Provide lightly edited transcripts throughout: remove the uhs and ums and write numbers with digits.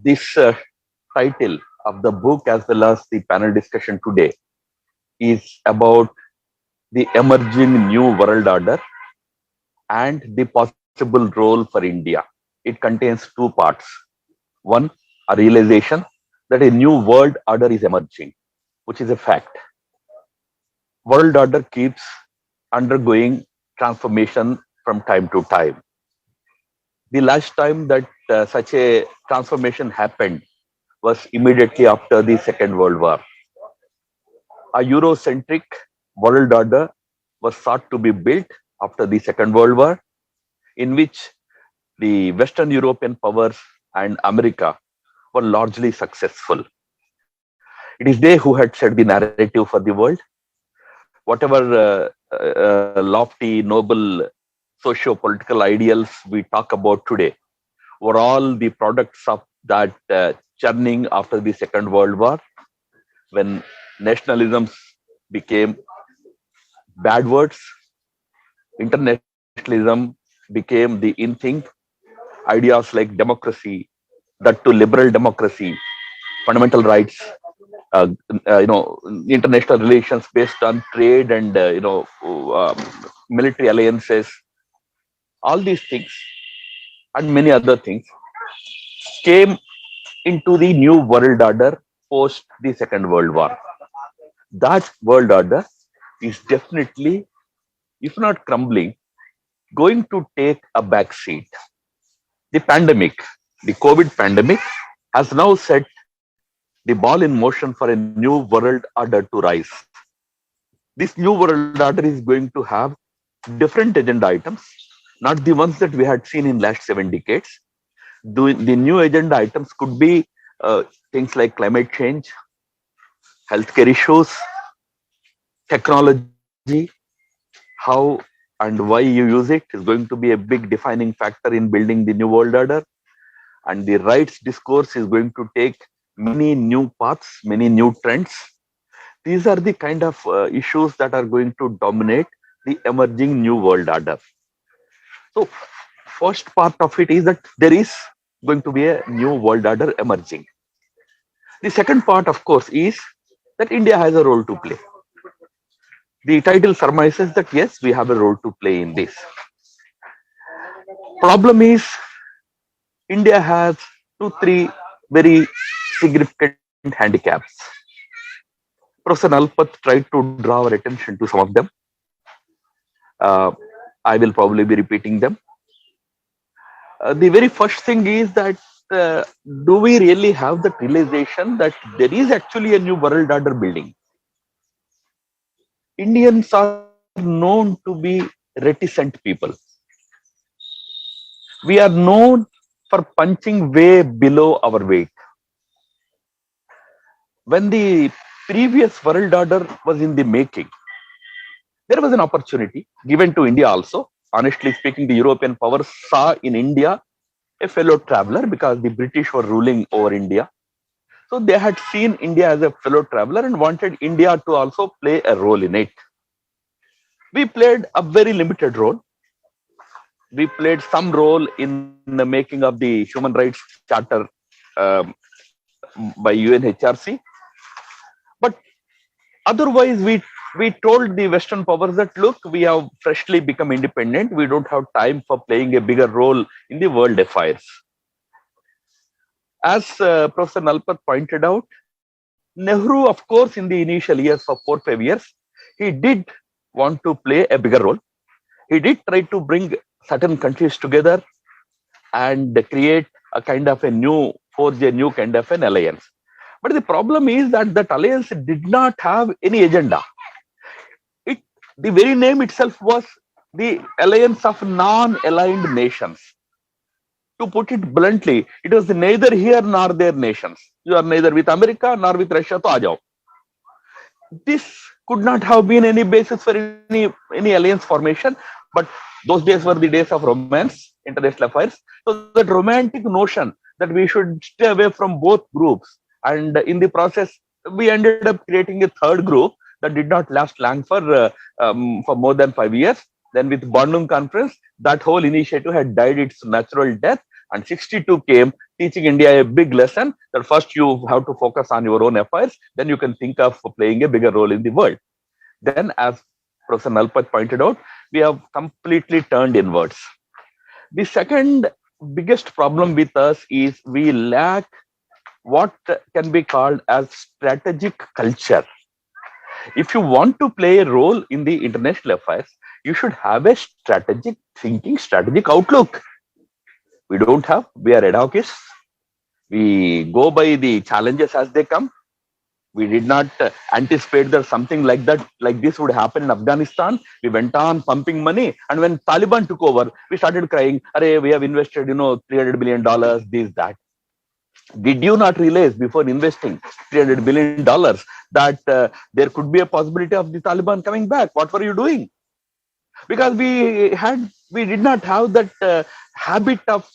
This title of the book, as well as the panel discussion today, is about the emerging new world order and the possible role for India. It contains two parts. One, a realization that a new world order is emerging, which is a fact. World order keeps undergoing transformation from time to time. The last time that such a transformation happened was immediately after the Second World War. A Eurocentric world order was sought to be built after the Second World War, in which the Western European powers and America were largely successful. It is they who had set the narrative for the world. Whatever lofty, noble socio-political ideals we talk about today were all the products of that churning after the Second World War, when nationalisms became bad words, internationalism became the in thing, ideas like democracy, that to liberal democracy, fundamental rights, uh, international relations based on trade and military alliances, all these things and many other things came into the new world order post the Second World War. That world order is definitely, if not crumbling, going to take a back seat. The pandemic, the COVID pandemic, has now set the ball in motion for a new world order to rise. This new world order is going to have different agenda items, not the ones that we had seen in last 7 decades. The new agenda items could be things like climate change, healthcare issues, technology, how and why you use it is going to be a big defining factor in building the new world order. And the rights discourse is going to take many new paths, many new trends. These are the kind of issues that are going to dominate the emerging new world order. So, first part of it is that there is going to be a new world order emerging. The second part, of course, is that India has a role to play. The title surmises that yes, we have a role to play in this. Problem is, India has two, three very significant handicaps. Professor Nalpat tried to draw our attention to some of them. Uh, I will probably be repeating them. The very first thing is that do we really have the realization that there is actually a new world order building? Indians are known to be reticent people. We are known for punching way below our weight. When the previous world order was in the making, there was an opportunity given to India also. Honestly speaking, the European powers saw in India a fellow traveler because the British were ruling over India. So they had seen India as a fellow traveler and wanted India to also play a role in it. We played a very limited role. We played some role in the making of the Human Rights Charter um, by UNHRC. But otherwise, we told the Western powers that, look, we have freshly become independent. We don't have time for playing a bigger role in the world affairs. As Professor Nalpat pointed out, Nehru, of course, in the initial years for 4-5 years, he did want to play a bigger role. He did try to bring certain countries together and create a kind of forge a new kind of an alliance. But the problem is that that alliance did not have any agenda. The very name itself was the alliance of non-aligned nations. To put it bluntly, it was neither here nor there nations. You are neither with America nor with Russia, to aajao. This could not have been any basis for any alliance formation, but those days were the days of romance, international affairs. So that romantic notion that we should stay away from both groups, and in the process, we ended up creating a third group that did not last long for more than 5 years. Then with Bandung Conference, that whole initiative had died its natural death, and 62 came, teaching India a big lesson that first you have to focus on your own affairs, then you can think of playing a bigger role in the world. Then, as Professor Nalpat pointed out, we have completely turned inwards. The second biggest problem with us is we lack what can be called as strategic culture. If you want to play a role in the international affairs, you should have a strategic thinking, strategic outlook. We don't have, we are ad hocists. We go by the challenges as they come. We did not anticipate that something like that, like this would happen in Afghanistan. We went on pumping money. And when Taliban took over, we started crying, "Arey, we have invested, $300 billion, this, that." Did you not realize before investing $300 billion that there could be a possibility of the Taliban coming back? What were you doing? Because we did not have that habit of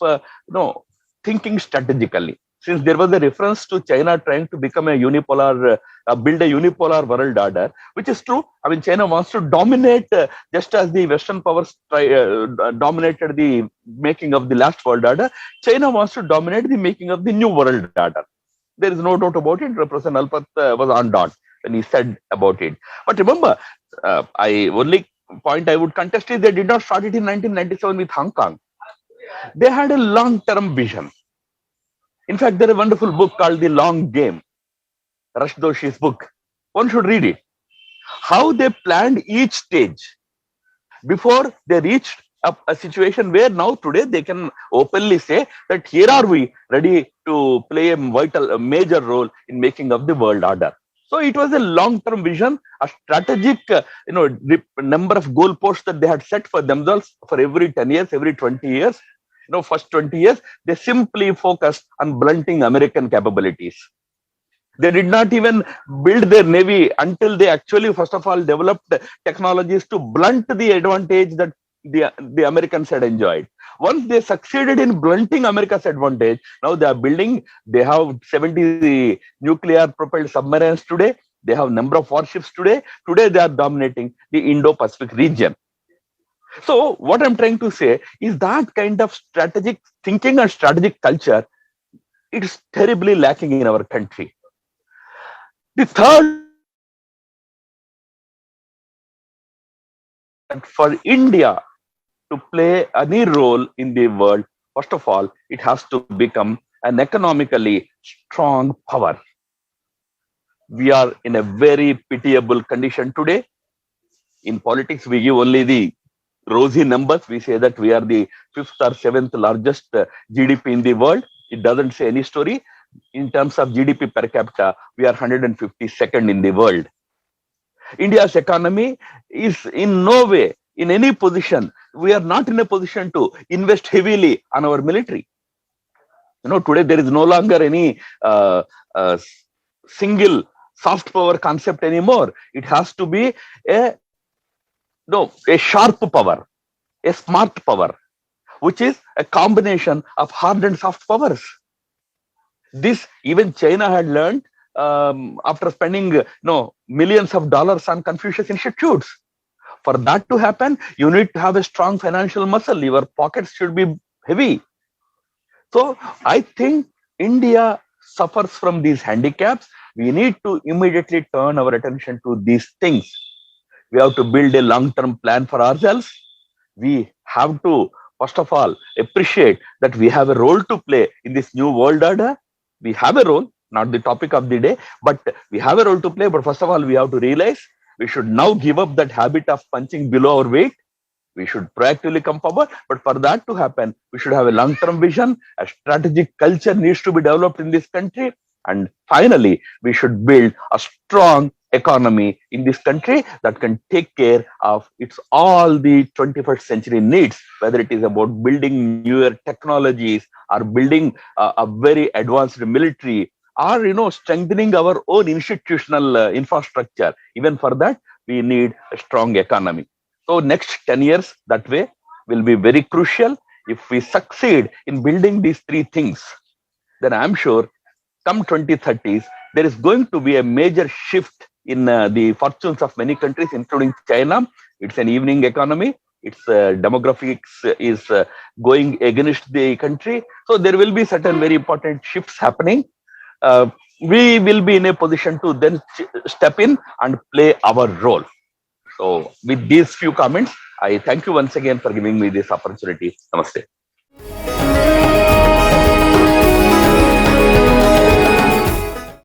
thinking strategically. Since there was a reference to China trying to become a unipolar, build a unipolar world order, which is true. I mean, China wants to dominate, just as the Western powers dominated the making of the last world order. China wants to dominate the making of the new world order. There is no doubt about it. Professor Nalpat was on dot when he said about it. But remember, I only point I would contest is they did not start it in 1997 with Hong Kong. They had a long-term vision. In fact, there is a wonderful book called The Long Game, Rush Doshi's book. One should read it. How they planned each stage before they reached a situation where now today they can openly say that here are we ready to play a major role in making of the world order. So it was a long-term vision, a strategic, number of goalposts that they had set for themselves for every 10 years, every 20 years. First 20 years, they simply focused on blunting American capabilities. They did not even build their navy until they actually, first of all, developed technologies to blunt the advantage that the Americans had enjoyed. Once they succeeded in blunting America's advantage, now they have 70 nuclear propelled submarines today. They have number of warships today. Today, they are dominating the Indo-Pacific region. So what I'm trying to say is that kind of strategic thinking and strategic culture, it is terribly lacking in our country. The third, for India to play any role in the world, first of all, it has to become an economically strong power. We are in a very pitiable condition today. In politics, we give only the rosy numbers. We say that we are the 5th or 7th largest GDP in the world. It doesn't say any story. In terms of GDP per capita, we are 152nd in the world. India's economy is in no way, in any position, we are not in a position to invest heavily on our military. Today there is no longer any single soft power concept anymore. It has to be a sharp power, a smart power, which is a combination of hard and soft powers. This even China had learned after spending millions of dollars on Confucius institutes. For that to happen, you need to have a strong financial muscle. Your pockets should be heavy. So I think India suffers from these handicaps. We need to immediately turn our attention to these things. We have to build a long-term plan for ourselves. We have to, first of all, appreciate that we have a role to play in this new world order. We have a role, not the topic of the day, but we have a role to play. But first of all, we have to realize we should now give up that habit of punching below our weight. We should proactively come forward. But for that to happen, we should have a long-term vision. A strategic culture needs to be developed in this country. And finally, we should build a strong economy in this country that can take care of all the 21st century needs, whether it is about building newer technologies or building a very advanced military or strengthening our own institutional infrastructure. Even for that, we need a strong economy. So next 10 years that way will be very crucial. If we succeed in building these three things, then I'm sure come 2030s, there is going to be a major shift in the fortunes of many countries, including China. It's an evening economy. its demographics is going against the country. So there will be certain very important shifts happening. uh, we will be in a position to then step in and play our role. So with these few comments, I thank you once again for giving me this opportunity. Namaste.